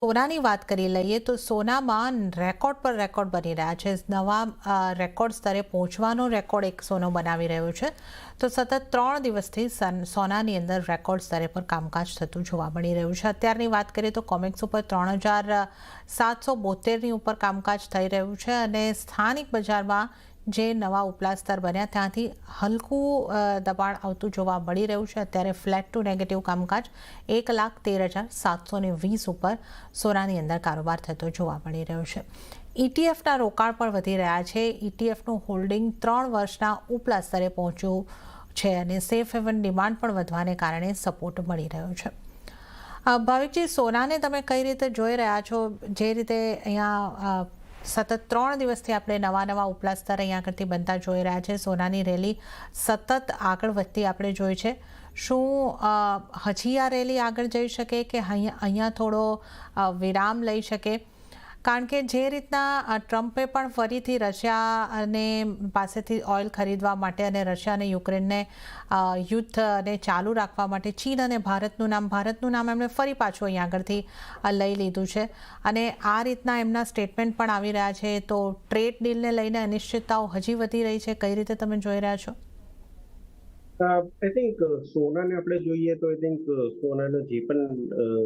સોનાની વાત કરી લઈએ તો સોનામાં રેકોર્ડ પર રેકોર્ડ બની રહ્યા છે. નવા રેકોર્ડ સ્તરે પહોંચવાનો રેકોર્ડ એક સોનો બનાવી રહ્યો છે. તો સતત 3 દિવસથી સોનાની અંદર રેકોર્ડ સ્તરે પર કામકાજ થતું જોવા મળી રહ્યું છે. અત્યારની વાત કરીએ તો કોમેક્સ ઉપર 3,772ની ઉપર કામકાજ થઈ રહ્યું છે અને સ્થાનિક બજારમાં જે નવા ઉપલા સ્તર બન્યા ત્યાંથી હલકું દબાણ આવતું જોવા મળી રહ્યું છે. અત્યારે ફ્લેટ ટુ નેગેટિવ કામકાજ 1,13,720 ઉપર સોનાની અંદર કારોબાર થતો જોવા મળી રહ્યો છે. ઇટીએફના રોકાણ પણ વધી રહ્યા છે. ઇટીએફનું હોલ્ડિંગ 3 વર્ષના ઉપલા સ્તરે પહોંચ્યું છે અને સેફ હેવન ડિમાન્ડ પણ વધવાને કારણે સપોર્ટ મળી રહ્યો છે. ભાવિકજી, સોનાને તમે કઈ રીતે જોઈ રહ્યા છો? જે રીતે અહીંયા સતત 3 દિવસથી આપણે નવા ઉપલા સ્તર અહીંયા આગળથી બનતા જોઈ રહ્યા છે. સોનાની રેલી સતત આગળ વધતી આપણે જોઈ છે. શું હજી આ રેલી આગળ જઈ શકે કે અહીંયા થોડો વિરામ લઈ શકે? કારણ કે જે રીતના ટ્રમ્પે પણ ફરીથી રશિયાને પાસેથી ઓઇલ ખરીદવા માટે અને રશિયા અને યુક્રેનને યુદ્ધને ચાલુ રાખવા માટે ચીન અને ભારતનું નામ એમણે ફરી પાછું અહીંયા આગળથી લઈ લીધું છે અને આ રીતના એમના સ્ટેટમેન્ટ પણ આવી રહ્યા છે. તો ટ્રેડ ડીલને લઈને અનિશ્ચિતતાઓ હજી વધી રહી છે. કઈ રીતે તમે જોઈ રહ્યા છો? આઈ થિંક સોનાને આપણે જોઈએ તો આઈ થિંક સોનાનો જે પણ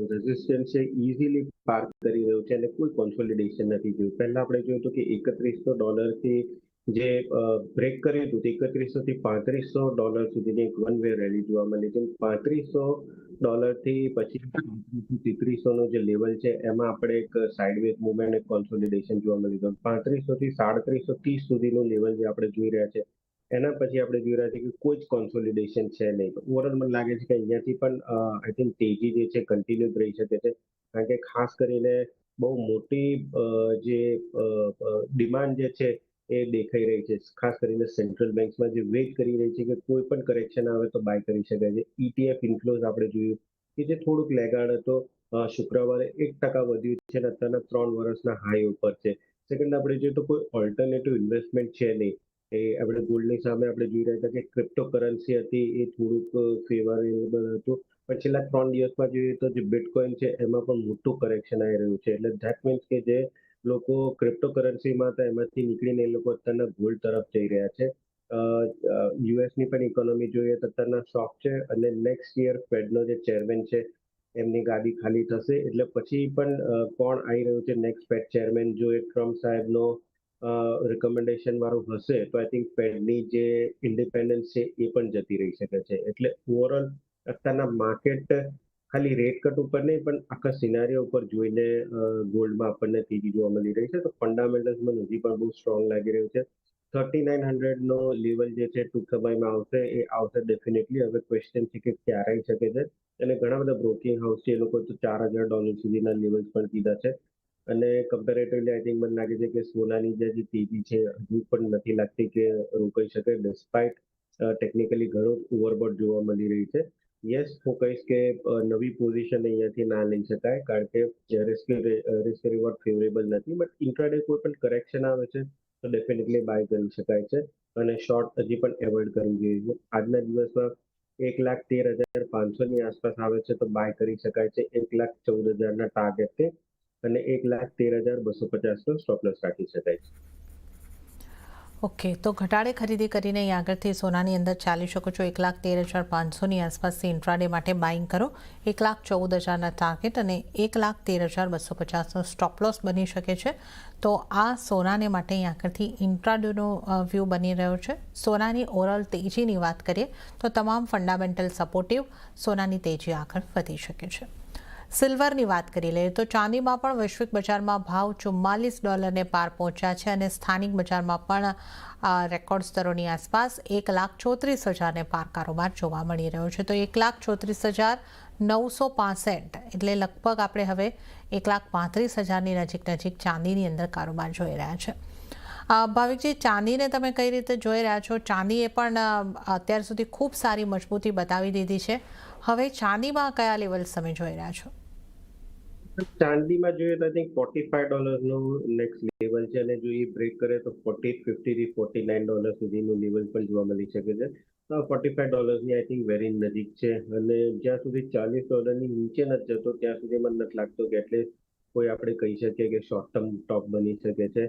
રેઝિસ્ટન્સ છે ઇઝીલી પાર કરી રહ્યું છે અને કોઈ કોન્સોલિડેશન નથી જોયું. પહેલા આપણે જોયું હતું કે $3100 જે બ્રેક કર્યું હતું તે $3100 થી $3500 સુધીની એક વન વે રેલી જોવા મળી હતી. $3500 થી પછી 3300 નો જે લેવલ છે એમાં આપણે એક સાઇડવેઝ મૂવમેન્ટ, એક કોન્સોલિડેશન જોવા મળ્યું હતું. 3500 થી 3730 સુધીનું લેવલ જે આપણે જોઈ રહ્યા છે એના પછી આપણે જોઈ રહ્યા છીએ કે કોઈ જ કોન્સોલિડેશન છે નહીં. ઓવરઓલ મને લાગે છે કે અહીંયાથી પણ આઈ થિંક તેજી જે છે કન્ટિન્યુ રહી શકે છે, કારણ કે ખાસ કરીને બહુ મોટી જે ડિમાન્ડ જે છે એ દેખાઈ રહી છે. ખાસ કરીને સેન્ટ્રલ બેંક્સમાં જે વેઇટ કરી રહી છે કે કોઈ પણ કરેક્શન આવે તો બાય કરી શકાય છે. ETF ઇન્ફ્લોઝ આપણે જોયું કે જે થોડુંક લેગાડ હતો, શુક્રવારે 1% વધ્યું છે અને અત્યારના 3 વર્ષના હાઈ ઉપર છે. સેકન્ડ આપણે જોઈએ તો કોઈ ઓલ્ટરનેટિવ ઇન્વેસ્ટમેન્ટ છે નહીં. એ આપણે ગોલ્ડની સામે આપણે જોઈ રહ્યા હતા કે ક્રિપ્ટો કરન્સી હતી એ થોડુંક ફેવરેબલ હતું, પણ છેલ્લા 3 દિવસમાં જોઈએ તો જે બિટકોઇન છે એમાં પણ મોટું કરેક્શન આવી રહ્યું છે. એટલે ધેટ મીન્સ કે જે લોકો ક્રિપ્ટો કરન્સીમાં હતા એમાંથી નીકળીને એ લોકો અત્યારના ગોલ્ડ તરફ જઈ રહ્યા છે. યુએસની પણ ઇકોનોમી જોઈએ તો અત્યારના શોક છે અને નેક્સ્ટ યર ફેડનો જે ચેરમેન છે એમની ગાદી ખાલી થશે એટલે પછી પણ કોણ આવી રહ્યું છે નેક્સ્ટ ફેડ ચેરમેન, જો એ ટ્રમ્પ સાહેબનો રિકમેન્ડેશન વાળું હશે તો આઈ થિંક ફેડની જે ઇન્ડિપેન્ડન્સ છે એ પણ જતી રહી શકે છે. એટલે ઓવરઓલ અત્યારના માર્કેટ ખાલી રેટ કટ ઉપર નહીં પણ આખા સિનારીઓ ઉપર જોઈને ગોલ્ડમાં આપણને તેજી જોવા મળી રહી છે. તો ફંડામેન્ટલ્સમાં હજી પણ બહુ સ્ટ્રોંગ લાગી રહ્યું છે. 3900 નો લેવલ જે છે ટૂંક સમયમાં આવશે, એ આવશે ડેફિનેટલી. હવે ક્વેશ્ચન છે કે ક્યારે આવી શકે છે અને ઘણા બધા બ્રોકિંગ હાઉસ છે એ લોકો તો $4000 સુધીના લેવલ્સ પણ કીધા છે. અને કમ્પેરેટિવલી આઈ થિંક મને લાગે છે કે સોનાની જે તેજી છે હજુ પણ નથી લાગતી કે રોકાઈ શકે, ડિસ્પાઇટ ટેકનિકલી ઘણો ઓવરબોટ જોવા મળી રહી છે. યસ, હું કહીશ કે નવી પોઝિશન અહીંયાથી ના લઈ શકાય, કારણ કે રિસ્ક રિવોર્ડ ફેવરેબલ નથી, બટ ઇન્ટ્રાડે કોઈ પણ કરેક્શન આવે છે તો ડેફિનેટલી બાય કરી શકાય છે અને શોર્ટ હજી પણ એવોઇડ કરવું જોઈએ. આજના દિવસમાં 1,13,500 ની આસપાસ આવે છે તો બાય કરી શકાય છે 1,14,000 ના ટાર્ગેટથી અને 1,13,250 નો સ્ટોપ લોસ રાખી શકાય છે. ઓકે, તો ઘટાડે ખરીદી કરીને અહીં આગળથી સોનાની અંદર ચાલી શકો છો. 1,13,500ની આસપાસથી ઇન્ટ્રાડે માટે બાઇંગ કરો. 1,14,000ના ટાર્ગેટ અને 1,13,250નો સ્ટોપ લોસ બની શકે છે. તો આ સોનાને માટે અહીં આગળથી ઇન્ટ્રાડેનો વ્યૂ બની રહ્યો છે. સોનાની ઓવરઓલ તેજીની વાત કરીએ તો તમામ ફંડામેન્ટલ સપોર્ટિવ, સોનાની તેજી આગળ વધી શકે છે. સિલ્વરની વાત કરી લઈએ તો ચાંદીમાં પણ વૈશ્વિક બજારમાં ભાવ $44ને પાર પહોંચ્યા છે અને સ્થાનિક બજારમાં પણ રેકોર્ડ સ્તરોની આસપાસ 1,34,000ને પાર કારોબાર જોવા મળી રહ્યો છે. તો 1,34,965 એટલે લગભગ આપણે હવે 1,35,000ની નજીક ચાંદીની અંદર કારોબાર જોઈ રહ્યા છે. ભાવિકજી, ચાંદીને તમે કઈ રીતે જોઈ રહ્યા છો? ચાંદીએ પણ અત્યાર સુધી ખૂબ સારી મજબૂતી બતાવી દીધી છે. હવે ચાંદીમાં કયા લેવલ્સ તમે જોઈ રહ્યા છો? ચાંદીમાં જોઈએ તો આઈ થિંક $45 નું નેક્સ્ટ લેવલ છે અને જો એ બ્રેક કરે તો 48.50 થી $49 સુધીનું લેવલ પણ જોવા મળી શકે છે. $45 આઈ થિંક વેરી નજીક છે અને જ્યાં સુધી $40 ની નીચે નથી જતો ત્યાં સુધી મને નથી લાગતો કે એટલીસ્ટ કોઈ આપણે કહી શકીએ કે શોર્ટ ટર્મ ટોપ બની શકે છે.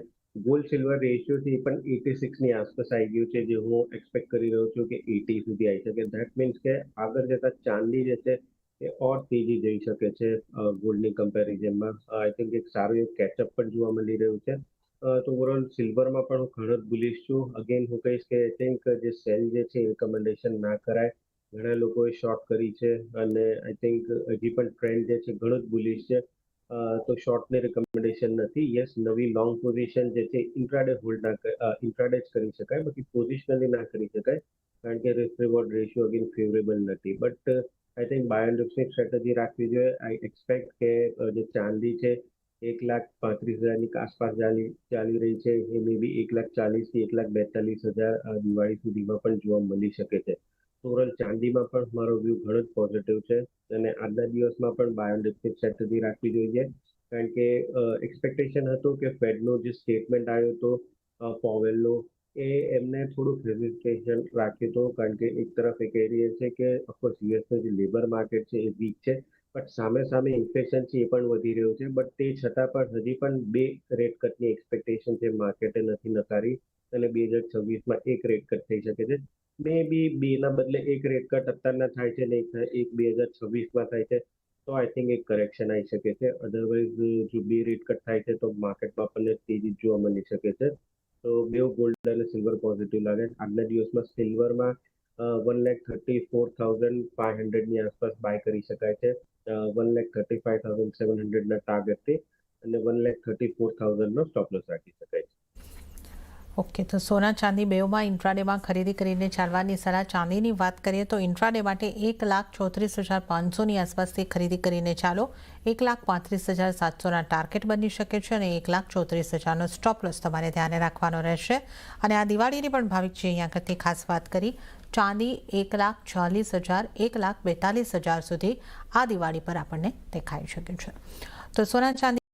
ગોલ્ડ સિલ્વર રેશિયોથી પણ 86 ની આસપાસ આવી ગયું છે, જે હું એક્સપેક્ટ કરી રહ્યો છું કે 80 સુધી આવી શકે. ધેટ મીન્સ કે આગળ જતા ચાંદી જે છે એ ઓર તેજી જઈ શકે છે ગોલ્ડની કમ્પેરિઝનમાં. આઈ થિંક એક સારું એવું કેચઅપ પણ જોવા મળી રહ્યું છે. તો ઓવરઓલ સિલ્વરમાં પણ હું ઘણો જ બુલિશ છું. અગેન હું કહીશ કે આઈ થિંક જે સેલ જે છે રિકમેન્ડેશન ના કરાય. ઘણા લોકોએ શોર્ટ કરી છે અને આઈ થિંક હજી પણ ટ્રેન્ડ જે છે ઘણો જ બુલિશ છે. તો શોર્ટની રિકમેન્ડેશન નથી. યસ, નવી લોંગ પોઝિશન જે છે ઇન્ટ્રાડે હોલ્ડ ઇન્ટ્રાડે જ કરી શકાય, બાકી પોઝિશનલી ના કરી શકાય, કારણ કે risk reward ratio again favourable નથી. But I think buy and ડિપ્સની સ્ટ્રેટેજી રાખવી જોઈએ. આઈ એક્સપેક્ટ કે જે ચાંદી છે 1,35,000ની આસપાસ ચાલી રહી છે, એ મે બી 1,40,000 થી 1,42,000 દિવાળી સુધીમાં પણ જોવા મળી શકે છે. ઓવરઓલ ચાંદીમાં પણ મારો વ્યૂ ઘણો જ પોઝિટિવ છે અને આજના દિવસમાં પણ બાય એન્ડ ડિપ્સની સ્ટ્રેટેજી રાખવી જોઈએ, કારણ કે એક્સપેક્ટેશન હતું કે ફેડનો જે સ્ટેટમેન્ટ આવ્યો હતો પોવેલનો, એ એમને થોડુંક હેઝિટેશન રાખ્યું હતું, કારણ કે એક તરફ એ કહી રહ્યા છે કે ઓફકોર્સ યુએસનું જે લેબર માર્કેટ છે એ વીક છે, બટ સામે સામે ઇન્ફ્લેશન છે એ પણ વધી રહ્યું છે. બટ તે છતાં પણ હજી પણ 2 રેટ કટની એક્સપેક્ટેશન છે માર્કેટે નથી નકારી, અને 2026માં 1 રેટ કટ થઈ શકે છે. મે બી 2ના બદલે 1 રેટ કટ અત્યારના થાય છે ને એક 2026માં થાય છે, તો આઈ થિંક એક કરેક્શન આવી શકે છે. અધરવાઇઝ જો 2 રેટ કટ થાય છે તો માર્કેટમાં આપણને તેજી જોવા મળી શકે છે. તો બેવ ગોલ્ડ અને સિલ્વર પોઝિટિવ લાગે. આજના દિવસમાં સિલ્વરમાં 1,34,500ની આસપાસ બાય કરી શકાય છે, 1,35,700ના ટાર્ગેટથી, અને 1,34,000નો સ્ટોપ લોસ રાખી શકાય છે. ઓકે, તો સોના ચાંદી બેવમાં ઇન્ટ્રાડેમાં ખરીદી કરીને ચાલવાની સલાહ. ચાંદીની વાત કરીએ તો ઇન્ટ્રાડે માટે 1,34,500ની આસપાસથી ખરીદી કરીને ચાલો. 1,35,700ના ટાર્ગેટ બની શકે છે અને 1,34,000નો સ્ટોપ લોસ તમારે ધ્યાને રાખવાનો રહેશે. અને આ દિવાળીની પણ ભાવિકજી અહીંયા આગળથી ખાસ વાત કરી. ચાંદી 1,40,000, 1,42,000 સુધી આ દિવાળી પર આપણને દેખાઈ શકે છે. તો સોના ચાંદી